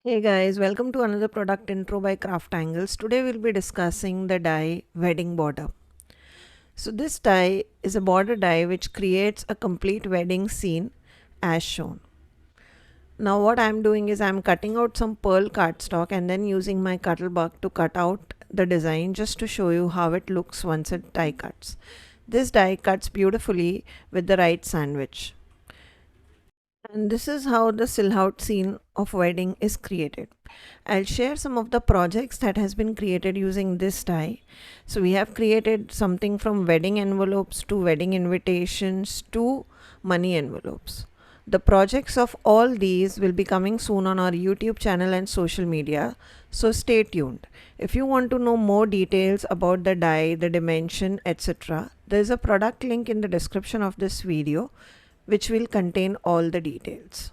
Hey guys, welcome to another product intro by CrafTangles. Today we'll be discussing the die wedding border. So this die is a border die which creates a complete wedding scene as shown. Now what I'm doing is I'm cutting out some pearl cardstock and then using my cuttlebug to cut out the design just to show you how it looks once it die cuts. This die cuts beautifully with the right sandwich. And this is how the silhouette scene of wedding is created. I'll share some of the projects that has been created using this die. So we have created something from wedding envelopes to wedding invitations to money envelopes. The projects of all these will be coming soon on our YouTube channel and social media, so stay tuned. If you want to know more details about the die, the dimension, etc., there is a product link in the description of this video which will contain all the details.